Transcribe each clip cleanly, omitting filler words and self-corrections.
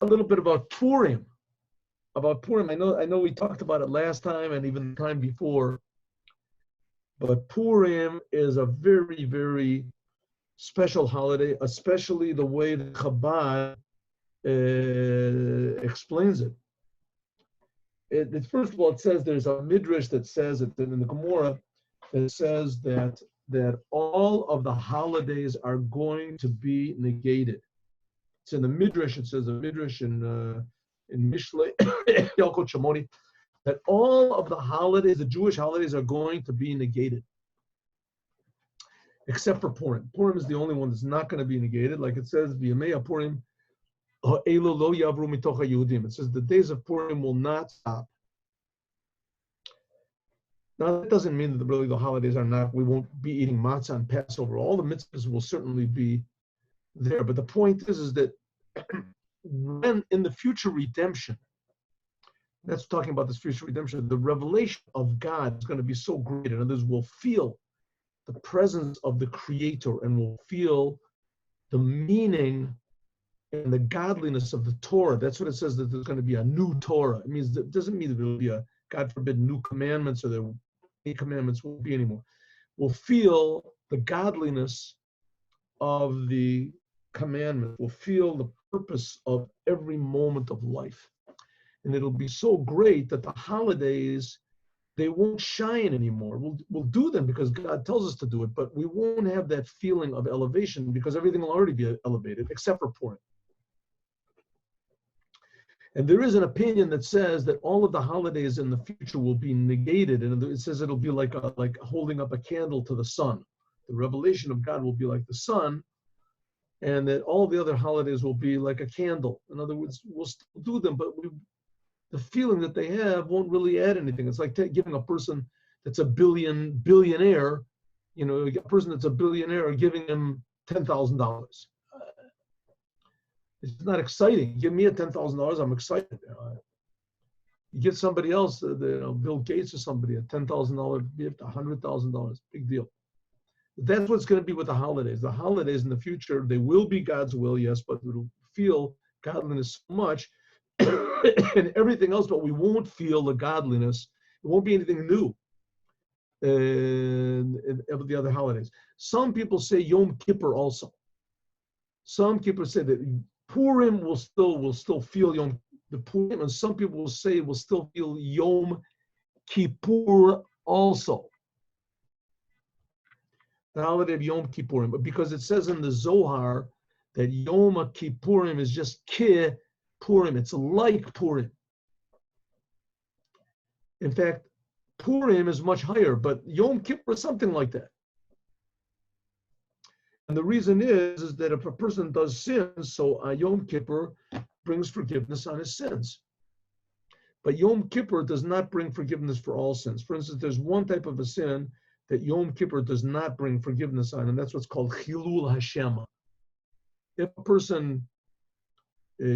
a little bit about Purim. About Purim, I know we talked about it last time and even the time before, but Purim is a very, very special holiday, especially the way the Chabad explains it. First of all, it says there's a midrash that says it in the Gemara that says that all of the holidays are going to be negated. It's in the midrash. It says a midrash in Mishlei Yalkut Shimoni that all of the holidays, the Jewish holidays, are going to be negated, except for Purim. Purim is the only one that's not going to be negated, like it says, "V'yamei Purim ha'elu lo yavru mitoch haYehudim." It says the days of Purim will not stop. Now that doesn't mean that really the holidays are not. We won't be eating matzah on Passover. All the mitzvahs will certainly be there, but the point is that when in the future redemption, that's talking about this future redemption, the revelation of God is going to be so great, and others will feel the presence of the Creator and will feel the meaning and the godliness of the Torah. That's what it says, that there's going to be a new Torah. It means that doesn't mean that there will be a, God forbid, new commandments, or there any commandments won't be anymore. We'll feel the godliness of the commandment. We'll feel the purpose of every moment of life. And it'll be so great that the holidays, they won't shine anymore. We'll do them because God tells us to do it, but we won't have that feeling of elevation because everything will already be elevated, except for Purim. And there is an opinion that says that all of the holidays in the future will be negated, and it says it'll be like holding up a candle to the sun. The revelation of God will be like the sun, and that all the other holidays will be like a candle. In other words, we'll still do them, but the feeling that they have won't really add anything. It's like giving a person that's a billionaire, a person that's a billionaire, giving him $10,000. It's not exciting. Give me a $10,000, I'm excited. You give somebody else, Bill Gates or somebody, a $10,000 gift, $100,000, big deal. That's what's going to be with the holidays. The holidays in the future, they will be God's will, yes, but we'll feel godliness so much and everything else, but we won't feel the godliness. It won't be anything new of the other holidays. Some people say Yom Kippur also. Some people say that Purim will still feel the Purim, and some people will say will still feel Yom Kippur also. The holiday of Yom Kippurim, but because it says in the Zohar that Yom Kippurim is just Purim, it's like Purim. In fact, Purim is much higher, but Yom Kippur is something like that. And the reason is that if a person does sins, so Yom Kippur brings forgiveness on his sins. But Yom Kippur does not bring forgiveness for all sins. For instance, there's one type of a sin that Yom Kippur does not bring forgiveness on, and that's what's called Chilul Hashem. If a person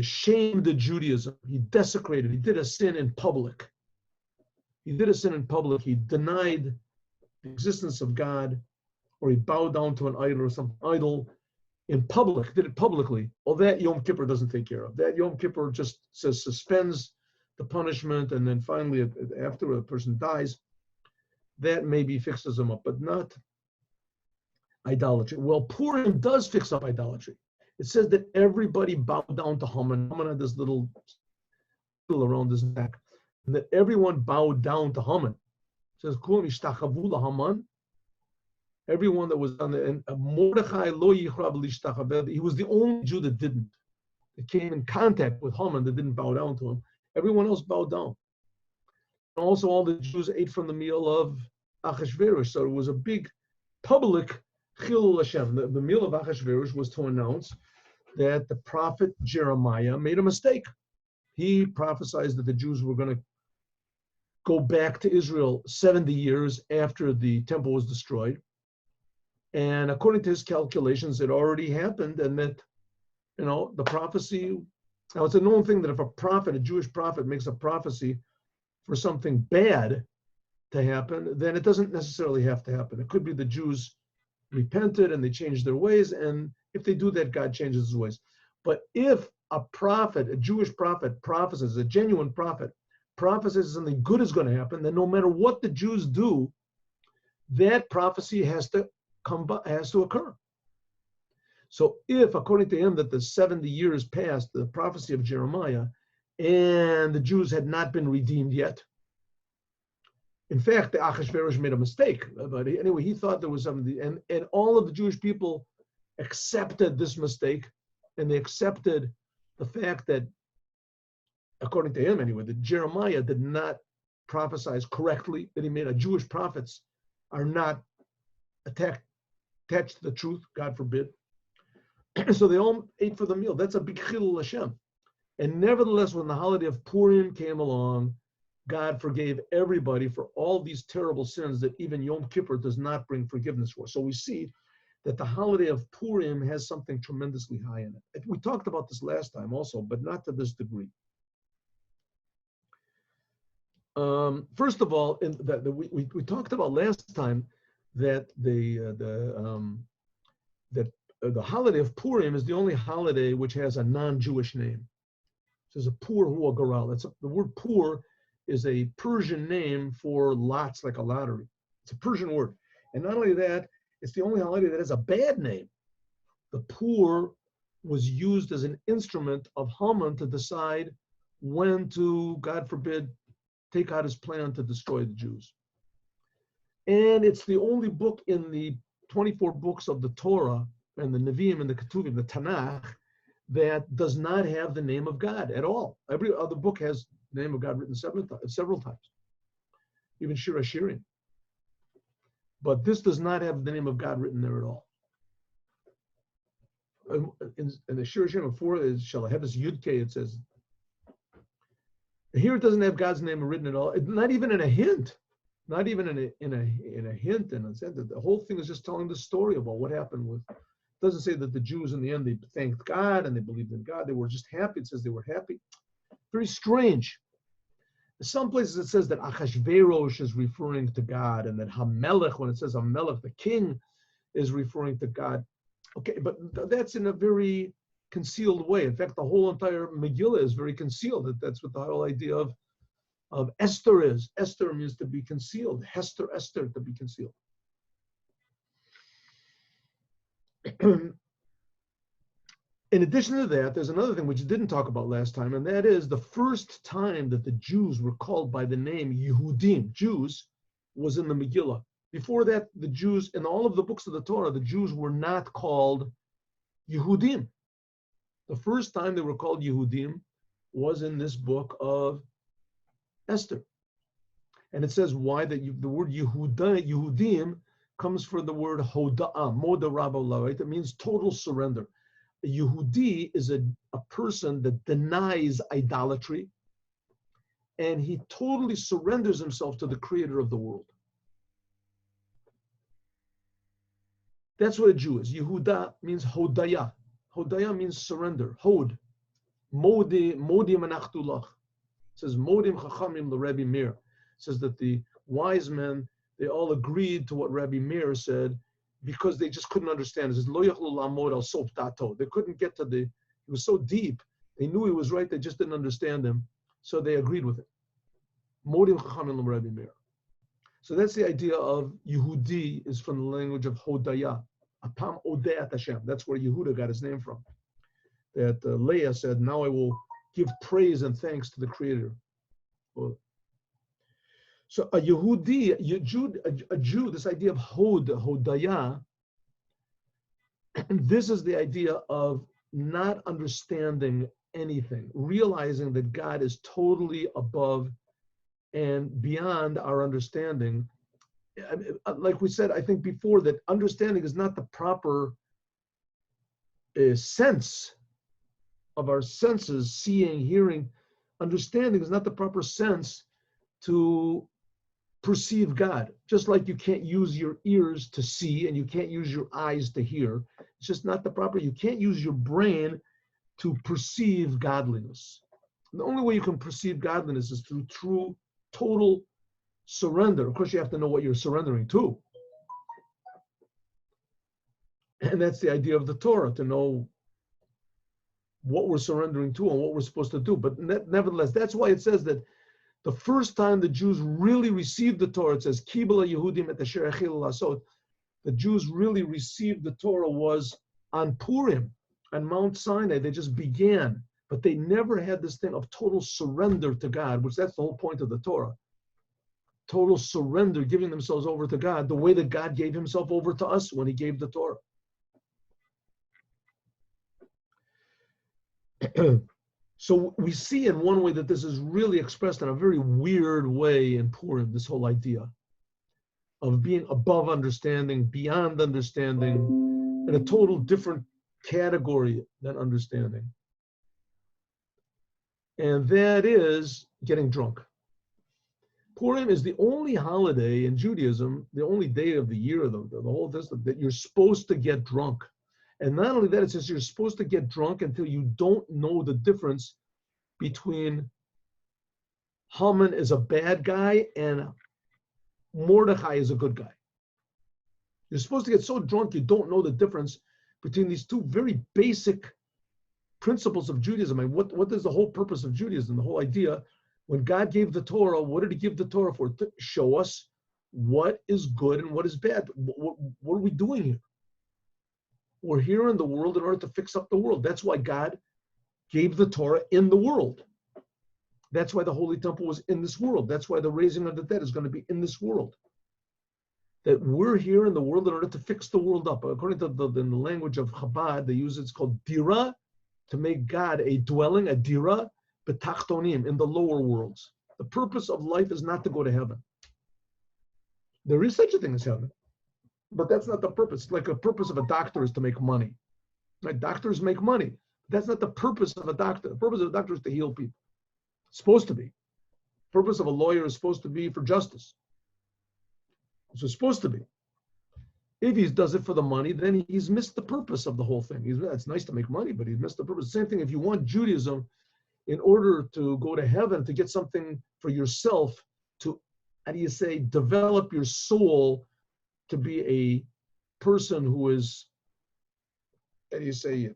shamed Judaism, he desecrated, he did a sin in public. He denied the existence of God, or he bowed down to an idol or some idol in public, did it publicly. Well, that Yom Kippur doesn't take care of. That Yom Kippur just suspends the punishment, and then finally, after a person dies, that maybe fixes them up, but not idolatry. Well, Purim does fix up idolatry. It says that everybody bowed down to Haman. Haman had this little around his neck, and that everyone bowed down to Haman. It says, Kulam ishtachavu laHaman. Everyone that was on the, and Mordechai lo yichrav lishtachaveh, he was the only Jew that didn't. That came in contact with Haman, that didn't bow down to him. Everyone else bowed down. And also all the Jews ate from the meal of Achashverosh. So it was a big public Chilul Hashem. The meal of Achashverosh was to announce that the prophet Jeremiah made a mistake. He prophesied that the Jews were going to go back to Israel 70 years after the temple was destroyed. And according to his calculations, it already happened, and that, the prophecy, now it's a known thing that if a Jewish prophet makes a prophecy for something bad to happen, then it doesn't necessarily have to happen. It could be the Jews repented and they changed their ways, and if they do that, God changes his ways. But if a prophet, a Jewish prophet, prophesies, a genuine prophet, prophesies something good is going to happen, then no matter what the Jews do, that prophecy has to occur. So if, according to him, that the 70 years passed, the prophecy of Jeremiah, and the Jews had not been redeemed yet. In fact, the Achashverosh made a mistake. But anyway, he thought there was something, and all of the Jewish people accepted this mistake, and they accepted the fact that, according to him anyway, that Jeremiah did not prophesize correctly, that he made Jewish prophets are not attached to the truth, God forbid. So they all ate for the meal. That's a big chilul Hashem. And nevertheless, when the holiday of Purim came along, God forgave everybody for all these terrible sins that even Yom Kippur does not bring forgiveness for. So we see that the holiday of Purim has something tremendously high in it. We talked about this last time also, but not to this degree. First of all, we talked about last time that the holiday of Purim is the only holiday which has a non-Jewish name. It says a Pur Hu Garal. The word Pur is a Persian name for lots, like a lottery. It's a Persian word. And not only that, it's the only holiday that has a bad name. The Pur was used as an instrument of Haman to decide when to, God forbid, take out his plan to destroy the Jews. And it's the only book in the 24 books of the Torah and the Nevi'im and the Ketuvim, the Tanakh, that does not have the name of God at all. Every other book has the name of God written several times, even Shir HaShirim. But this does not have the name of God written there at all. In the Shir HaShirim before is Shalahevis Yudke, it says, here it doesn't have God's name written at all, not even in a hint. Not even in a hint, and the whole thing is just telling the story about what happened with. It doesn't say that the Jews in the end they thanked God and they believed in God. They were just happy. It says they were happy. Very strange. In some places it says that Achashverosh is referring to God, and that Hamelech, when it says Hamelech, the king, is referring to God. Okay, but that's in a very concealed way. In fact, the whole entire Magilla is very concealed. That's what the whole idea of Esther is. Esther means to be concealed. Hester, Esther, to be concealed. In addition to that, there's another thing which you didn't talk about last time, and that is the first time that the Jews were called by the name Yehudim, Jews, was in the Megillah. Before that, the Jews, in all of the books of the Torah, the Jews were not called Yehudim. The first time they were called Yehudim was in this book of Esther. And it says why that the word Yehudim comes from the word Hoda'ah, Moda Rabballah, right? That means total surrender. A Yehudi is a person that denies idolatry, and he totally surrenders himself to the creator of the world. That's what a Jew is. Yehuda means Hodaya. Hodaya means surrender. Hod. Modi manachtulach. It says Modim Chachamim Rabbi Meir. It says that the wise men, they all agreed to what Rabbi Meir said because they just couldn't understand. It says Lo yachlu lamod al sof dato. They couldn't get to it was so deep. They knew he was right, they just didn't understand him. So they agreed with it. Modim Chachamim Rabbi Meir. So that's the idea of Yehudi, is from the language of Hodaya. Apam Odeat Hashem. That's where Yehuda got his name from. That Leah said, now I will give praise and thanks to the Creator. Well, so a Yehudi, a Jew, this idea of Hodaya, this is the idea of not understanding anything, realizing that God is totally above and beyond our understanding. Like we said, I think before, that understanding is not the proper sense of our senses, seeing, hearing. Understanding is not the proper sense to perceive God. Just like you can't use your ears to see and you can't use your eyes to hear. It's just not the proper, you can't use your brain to perceive godliness. The only way you can perceive godliness is through true, total surrender. Of course, you have to know what you're surrendering to. And that's the idea of the Torah, to know what we're surrendering to and what we're supposed to do. But nevertheless, that's why it says that the first time the Jews really received the Torah, it says, Kibala Yehudim et asher achilu lasot. The Jews really received the Torah was on Purim, on Mount Sinai. They just began, but they never had this thing of total surrender to God, which that's the whole point of the Torah. Total surrender, giving themselves over to God, the way that God gave himself over to us when he gave the Torah. So we see in one way that this is really expressed in a very weird way in Purim, this whole idea of being above understanding, beyond understanding, in a total different category than understanding. And that is getting drunk. Purim is the only holiday in Judaism, the only day of the year, the whole this, that you're supposed to get drunk. And not only that, it says you're supposed to get drunk until you don't know the difference between Haman is a bad guy and Mordechai is a good guy. You're supposed to get so drunk you don't know the difference between these two very basic principles of Judaism. I mean, what is the whole purpose of Judaism? The whole idea, when God gave the Torah, what did he give the Torah for? To show us what is good and what is bad. What are we doing here? We're here in the world in order to fix up the world. That's why God gave the Torah in the world. That's why the Holy Temple was in this world. That's why the raising of the dead is going to be in this world. That we're here in the world in order to fix the world up. According to the language of Chabad, they use it's called dira, to make God a dwelling, a dira, betachtonim, in the lower worlds. The purpose of life is not to go to heaven. There is such a thing as heaven, but that's not the purpose. Like the purpose of a doctor is to make money. Right? Doctors make money. That's not the purpose of a doctor. The purpose of a doctor is to heal people. It's supposed to be. The purpose of a lawyer is supposed to be for justice. So it's supposed to be. If he does it for the money, then he's missed the purpose of the whole thing. It's nice to make money, but he's missed the purpose. Same thing if you want Judaism, in order to go to heaven, to get something for yourself, to, how do you say, develop your soul to be a person who is, how do you say,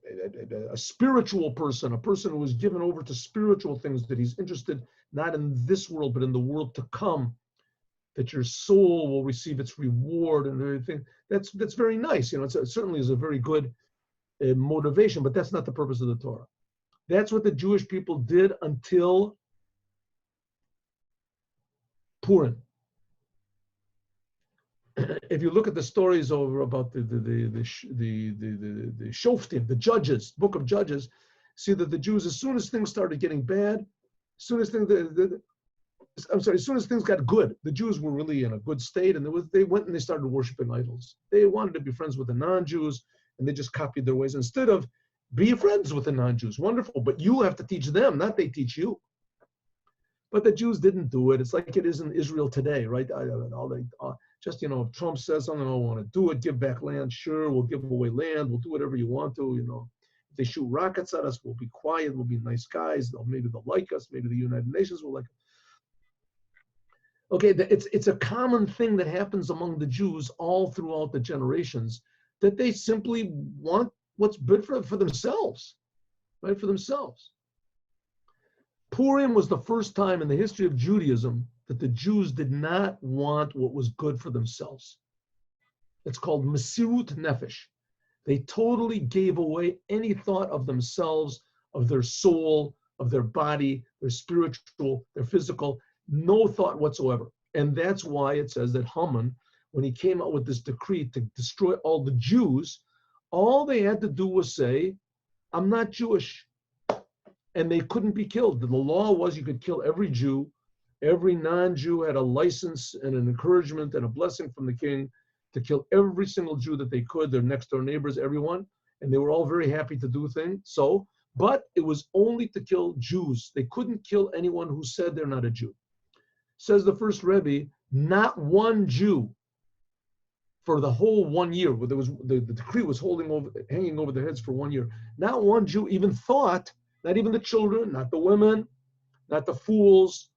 a spiritual person, a person who is given over to spiritual things, that he's interested not in this world, but in the world to come, that your soul will receive its reward and everything. That's very nice. You know, it certainly is a very good motivation, but that's not the purpose of the Torah. That's what the Jewish people did until Purim. If you look at the stories over about the Shoftim, the judges, book of Judges, see that the Jews, as soon as things started getting bad, as soon as things got good, the Jews were really in a good state, and they went and they started worshiping idols. They wanted to be friends with the non-Jews, and they just copied their ways. Instead of be friends with the non-Jews, wonderful, but you have to teach them, not they teach you. But the Jews didn't do it. It's like it is in Israel today, right? Just, you know, if Trump says something, I don't want to do it, give back land, sure, we'll give away land, we'll do whatever you want to, you know. If they shoot rockets at us, we'll be quiet, we'll be nice guys, maybe they'll like us, maybe the United Nations will like us. Okay, it's a common thing that happens among the Jews all throughout the generations, that they simply want what's good for themselves, right, for themselves. Purim was the first time in the history of Judaism that the Jews did not want what was good for themselves. It's called Mesirut Nefesh. They totally gave away any thought of themselves, of their soul, of their body, their spiritual, their physical, no thought whatsoever. And that's why it says that Haman, when he came out with this decree to destroy all the Jews, all they had to do was say, I'm not Jewish. And they couldn't be killed. The law was you could kill every Jew. Every non-Jew had a license and an encouragement and a blessing from the king to kill every single Jew that they could, their next door neighbors, everyone. And they were all very happy to do things. So, but it was only to kill Jews. They couldn't kill anyone who said they're not a Jew. Says the first Rabbi, not one Jew for the whole 1 year. There was the decree was hanging over their heads for 1 year. Not one Jew even thought, not even the children, not the women, not the fools,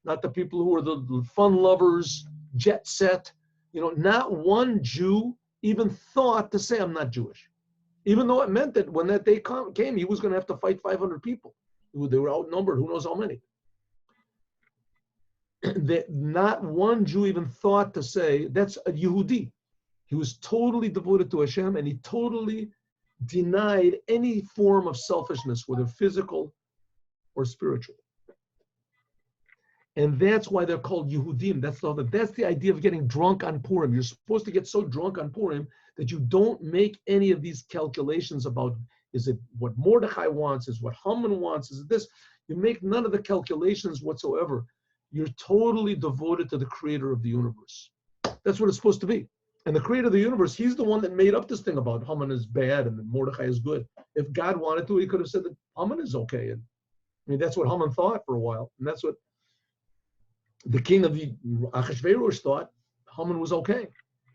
not the people who are the fun lovers, jet set, you know, not one Jew even thought to say, I'm not Jewish. Even though it meant that when that day came, he was going to have to fight 500 people. They were outnumbered, who knows how many. That not one Jew even thought to say, that's a Yehudi. He was totally devoted to Hashem, and he totally denied any form of selfishness, whether physical or spiritual. And that's why they're called Yehudim. That's the idea of getting drunk on Purim. You're supposed to get so drunk on Purim that you don't make any of these calculations about, is it what Mordechai wants, is what Haman wants, is it this? You make none of the calculations whatsoever. You're totally devoted to the creator of the universe. That's what it's supposed to be. And the creator of the universe, he's the one that made up this thing about Haman is bad and Mordechai is good. If God wanted to, he could have said that Haman is okay. And I mean, that's what Haman thought for a while. And that's what the king of the Achashverosh thought. Haman was okay.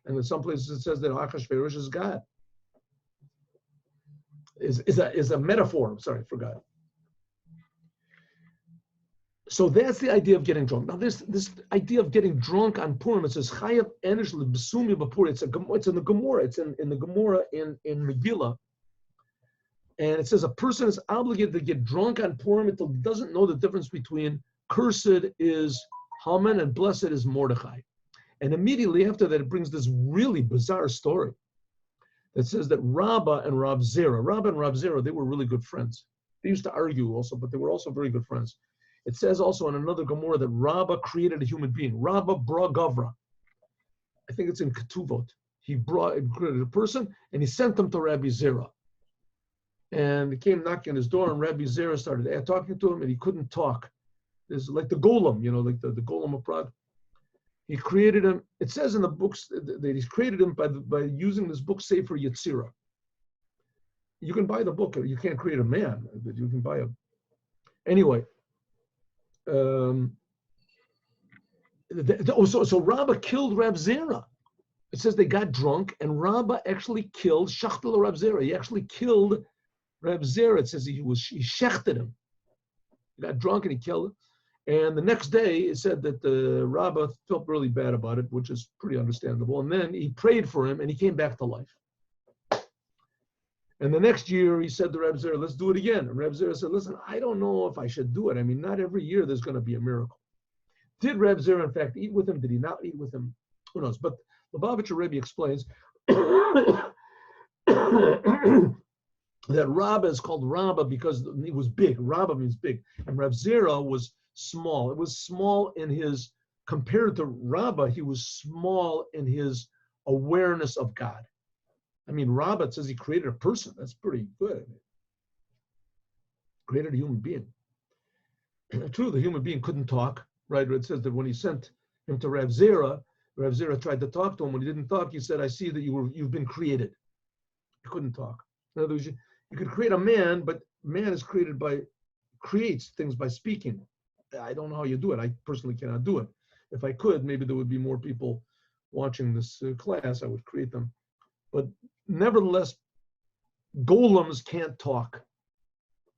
And in some places it says that Achashverosh is God. Is a metaphor. I'm sorry, I forgot. So that's the idea of getting drunk. Now, this idea of getting drunk on Purim, it says Chayav Enish L'Besumi B'Purim. It's in the Gemara. It's in the Gemara in Magilla, and it says a person is obligated to get drunk on Purim until he doesn't know the difference between cursed is Haman and blessed is Mordechai. And immediately after that, it brings this really bizarre story that says that Rabbi and Rav Zera, they were really good friends. They used to argue also, but they were also very good friends. It says also in another Gemara that Rabbi created a human being. Rabbi bra Gavra. I think it's in Ketuvot. He created a person and he sent them to Rabbi Zera. And he came knocking on his door and Rabbi Zera started talking to him and he couldn't talk. It's like the golem, like the golem of Prague. He created him. It says in the books that he's created him by using this book Sefer Yetzirah. You can buy the book. You can't create a man, but you can buy a. Anyway. So Rabbi killed Rav Zera. It says they got drunk, and Rabbi actually killed Shachtel Rav Zera. He actually killed Rav Zera. It says he shechted him. He got drunk and he killed him. And the next day, it said that the Rabbi felt really bad about it, which is pretty understandable. And then he prayed for him, and he came back to life. And the next year, he said to Reb Zera, let's do it again. And Reb Zera said, listen, I don't know if I should do it. I mean, not every year there's going to be a miracle. Did Reb Zera, in fact, eat with him? Did he not eat with him? Who knows? But Lubavitcher Rebbe explains that Rabba is called Rabba because he was big. Rabba means big. And Reb Zera was small. It was small in his, compared to Rabba, he was small in his awareness of God. I mean, Rabbi says he created a person. That's pretty good. Created a human being. True, the human being couldn't talk, right? It says that when he sent him to Rav Zera tried to talk to him. When he didn't talk, he said, I see that you've been created. He couldn't talk. In other words, you could create a man, but man is creates things by speaking. I don't know how you do it. I personally cannot do it. If I could, maybe there would be more people watching this class. I would create them. But nevertheless, golems can't talk,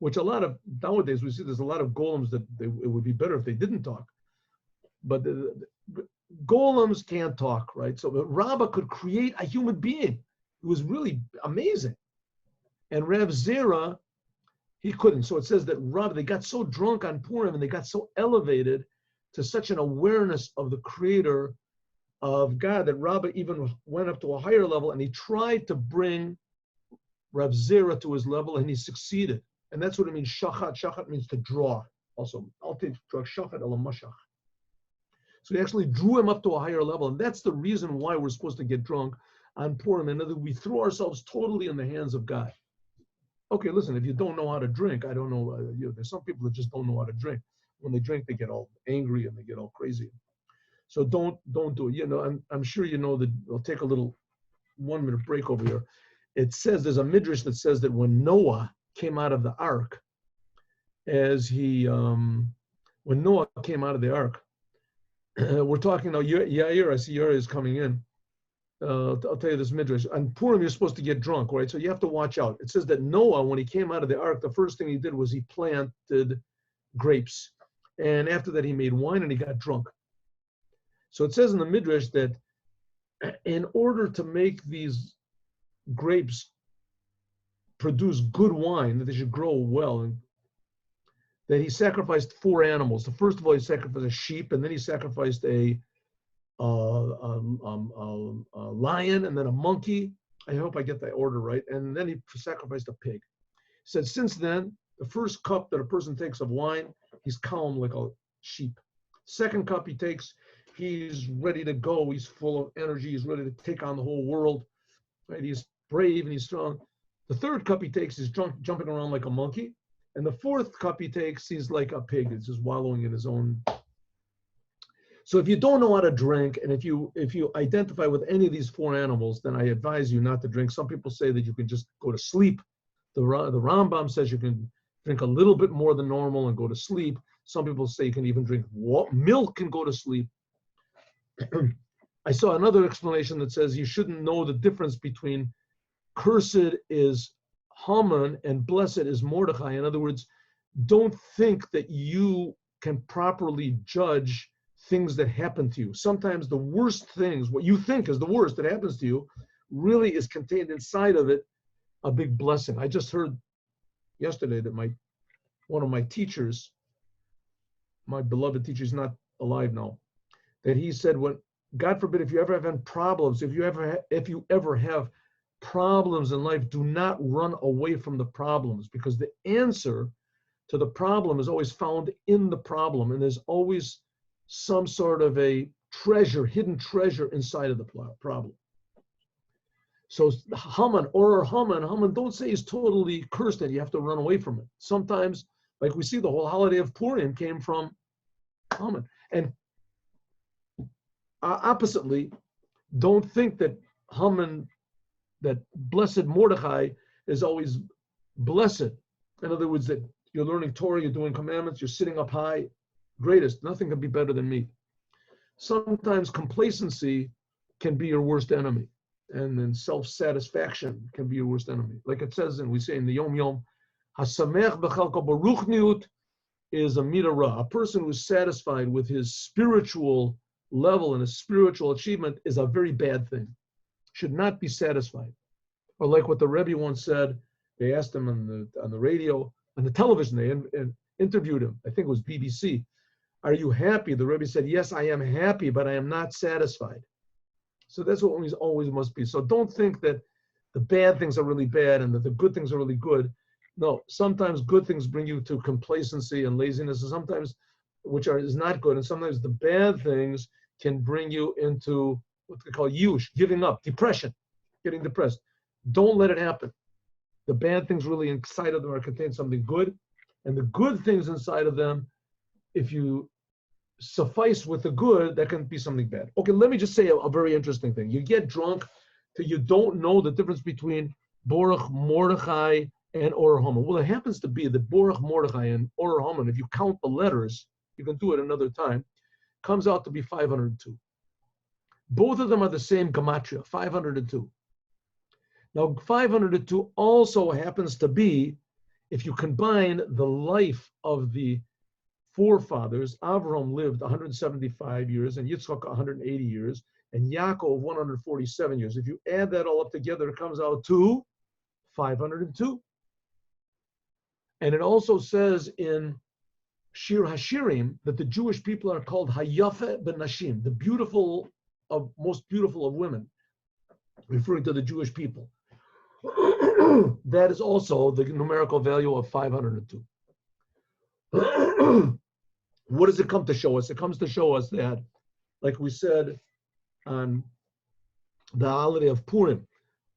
which nowadays we see there's a lot of golems that it would be better if they didn't talk. But golems can't talk, right? So Rabba could create a human being. It was really amazing. And Rav Zera, he couldn't. So it says that Rabba, they got so drunk on Purim and they got so elevated to such an awareness of the creator of God that Rabbi even went up to a higher level and he tried to bring Rav Zera to his level and he succeeded. And that's what it means, shachat. Shachat means to draw. Also, I'll take shachat ala mashach. So he actually drew him up to a higher level. And that's the reason why we're supposed to get drunk on Purim. In other words, we throw ourselves totally in the hands of God. Okay, listen, if you don't know how to drink, I don't know, there's some people that just don't know how to drink. When they drink, they get all angry and they get all crazy. So don't do it. I'm sure you know that. I'll take a little 1 minute break over here. It says there's a midrash that says that when Noah came out of the ark, when Noah came out of the ark, we're talking now. Yair, I see Yair is coming in. I'll tell you this midrash. On Purim, you're supposed to get drunk, right? So you have to watch out. It says that Noah, when he came out of the ark, the first thing he did was he planted grapes, and after that he made wine and he got drunk. So it says in the midrash that in order to make these grapes produce good wine, that they should grow well, and that he sacrificed 4 animals. The first of all, he sacrificed a sheep, and then he sacrificed a lion, and then a monkey. I hope I get that order right. And then he sacrificed a pig. He said, since then, the first cup that a person takes of wine, he's calm like a sheep. Second cup he takes, he's ready to go. He's full of energy. He's ready to take on the whole world. Right? He's brave and he's strong. The third cup he takes, he's jumping around like a monkey. And the fourth cup he takes, he's like a pig. He's just wallowing in his own. So if you don't know how to drink, and if you identify with any of these 4 animals, then I advise you not to drink. Some people say that you can just go to sleep. The Rambam says you can drink a little bit more than normal and go to sleep. Some people say you can even drink milk and go to sleep. I saw another explanation that says you shouldn't know the difference between cursed is Haman and blessed is Mordechai. In other words, don't think that you can properly judge things that happen to you. Sometimes the worst things, what you think is the worst that happens to you, really is contained inside of it a big blessing. I just heard yesterday that one of my teachers, my beloved teacher, is not alive now, that he said, when God forbid, if you ever have problems, if you ever have problems in life, do not run away from the problems, because the answer to the problem is always found in the problem, and there's always some sort of a treasure, hidden treasure inside of the problem. So Haman, don't say he's totally cursed and you have to run away from it. Sometimes, like we see, the whole holiday of Purim came from Haman. And oppositely, don't think that Haman, that blessed Mordechai is always blessed. In other words, that you're learning Torah, you're doing commandments, you're sitting up high, greatest, nothing can be better than me. Sometimes complacency can be your worst enemy. And then self-satisfaction can be your worst enemy. Like it says, and we say in the Yom Yom, Hasamech b'chalko baruchniut is a midara. A person who's satisfied with his spiritual level and his spiritual achievement is a very bad thing. Should not be satisfied. Or like what the Rabbi once said, they asked him on the radio, on the television, they interviewed him, I think it was BBC. Are you happy? The Rabbi said, yes, I am happy, but I am not satisfied. So that's what we always must be. So don't think that the bad things are really bad and that the good things are really good. No, sometimes good things bring you to complacency and laziness, and sometimes, is not good, and sometimes the bad things can bring you into what they call yush, giving up, depression, getting depressed. Don't let it happen. The bad things really inside of them are contain something good, and the good things inside of them, if you suffice with the good, that can be something bad. Okay, let me just say a very interesting thing. You get drunk till you don't know the difference between Baruch Mordechai and Or Haman. Well, it happens to be that Baruch Mordechai and Or Haman, if you count the letters, you can do it another time, comes out to be 502. Both of them are the same gematria, 502. Now, 502 also happens to be, if you combine the life of the forefathers, Avraham lived 175 years, and Yitzchak 180 years, and Yaakov 147 years. If you add that all up together, it comes out to 502. And it also says in Shir Hashirim that the Jewish people are called Hayafe ben Nashim, the most beautiful of women, referring to the Jewish people. That is also the numerical value of 502. What does it come to show us? It comes to show us that, like we said on the holiday of Purim,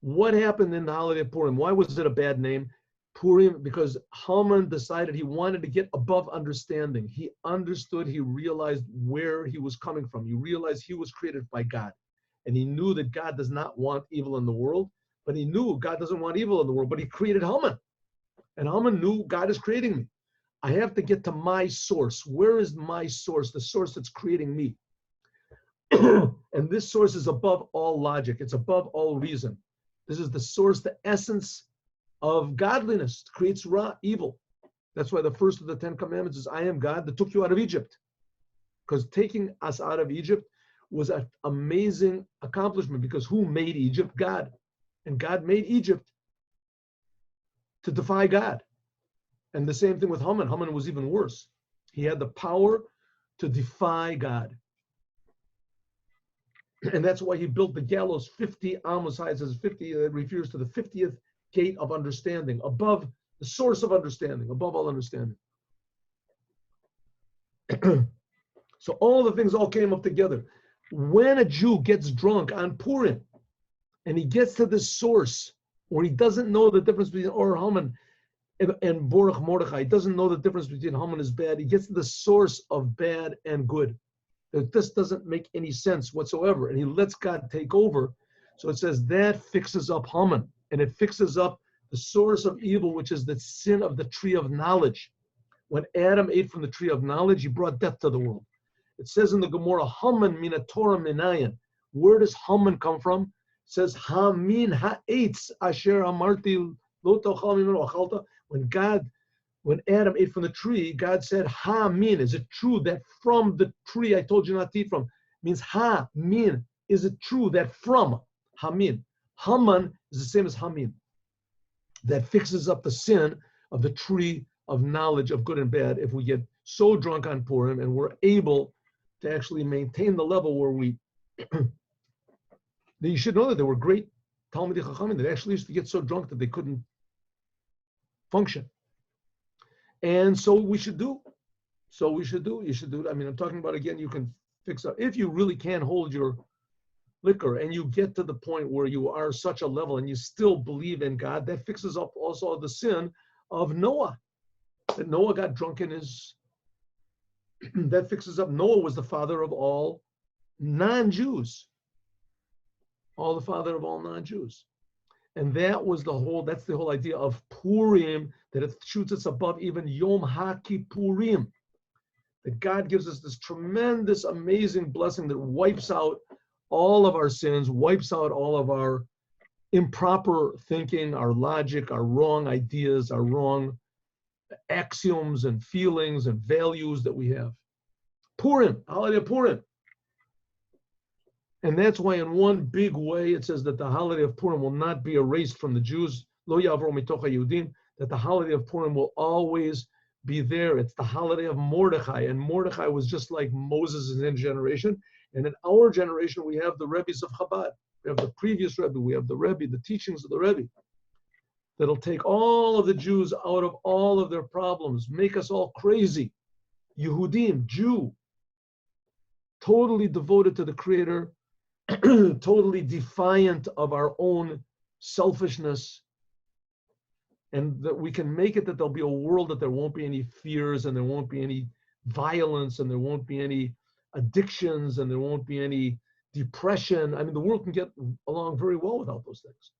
what happened in the holiday of Purim? Why was it a bad name? Purim, because Haman decided he wanted to get above understanding. He understood, he realized where he was coming from. He realized he was created by God. And he knew that God does not want evil in the world, but he knew God doesn't want evil in the world, but he created Haman. And Haman knew God is creating me. I have to get to my source. Where is my source? The source that's creating me. And this source is above all logic. It's above all reason. This is the source, the essence of godliness. It creates evil. That's why the first of the 10 commandments is, I am God that took you out of Egypt. Because taking us out of Egypt was an amazing accomplishment, because who made Egypt? God. And God made Egypt to defy God. And the same thing with Haman. Haman was even worse. He had the power to defy God. And that's why he built the gallows 50 amos high. It says 50, it refers to the 50th gate of understanding, above the source of understanding, above all understanding. So all the things all came up together. When a Jew gets drunk on Purim and he gets to this source where he doesn't know the difference between Or Haman and Baruch Mordechai, he doesn't know the difference between Haman is bad, he gets to the source of bad and good. That this doesn't make any sense whatsoever, and he lets God take over. So it says that fixes up Haman, and it fixes up the source of evil, which is the sin of the tree of knowledge. When Adam ate from the tree of knowledge, he brought death to the world. It says in the Gemara, Haman mina Torah minayin. Where does Haman come from? It says, Hamin ha'etz asher amarti lo tochal mimenu achalta. When Adam ate from the tree, God said, Hamin, is it true that from the tree I told you not to eat from? It means Hamin, is it true that from Hamin? Haman is the same as Hamin. That fixes up the sin of the tree of knowledge of good and bad if we get so drunk on Purim and we're able to actually maintain the level where we you should know that there were great Talmidei Chachamim that actually used to get so drunk that they couldn't function. And so we should do. You should do it. I mean, I'm talking about, again, you can fix up. If you really can't hold your liquor and you get to the point where you are such a level and you still believe in God, that fixes up also the sin of Noah. That Noah got drunk in his, that fixes up. Noah was the father of all non-Jews. All the father of all non-Jews. And that's the whole idea of Purim, that it shoots us above even Yom HaKippurim. That God gives us this tremendous, amazing blessing that wipes out all of our sins, wipes out all of our improper thinking, our logic, our wrong ideas, our wrong axioms and feelings and values that we have. Purim, holiday of Purim. And that's why in one big way it says that the holiday of Purim will not be erased from the Jews, lo yavro mitoch haYehudim, that the holiday of Purim will always be there. It's the holiday of Mordechai, and Mordechai was just like Moses in his generation. And in our generation, we have the Rebbes of Chabad. We have the previous Rebbe, we have the Rebbe, the teachings of the Rebbe, that'll take all of the Jews out of all of their problems, make us all crazy. Yehudim, Jew, totally devoted to the Creator, totally defiant of our own selfishness, and that we can make it that there'll be a world that there won't be any fears and there won't be any violence and there won't be any addictions and there won't be any depression. I mean, the world can get along very well without those things.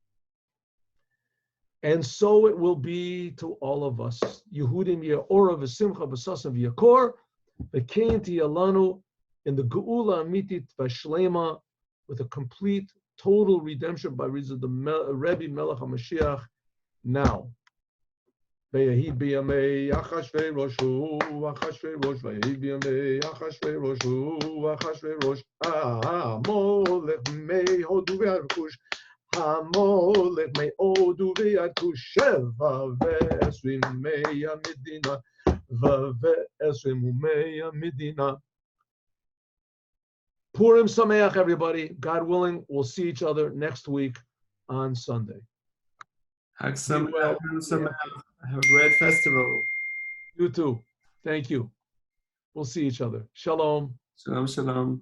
And so it will be to all of us. Yehudim ya'ora v'simcha v'sasam v'yakor v'kein tiyalanu in the geula amitit v'shlema, with a complete, total redemption by reason of the Rebbe Melech HaMashiach now. V'yehid b'yamei Achashverosh v'yehid b'yamei Achashverosh Molech me'odu v'yarkush Molech me'odu v'yarkush Sheva v'esrim me'ya medina v'esrim u'me'ya medina. Purim Sameach, everybody. God willing, we'll see each other next week on Sunday. Hag Sameach. Have a great festival. You too. Thank you. We'll see each other. Shalom. Shalom, shalom.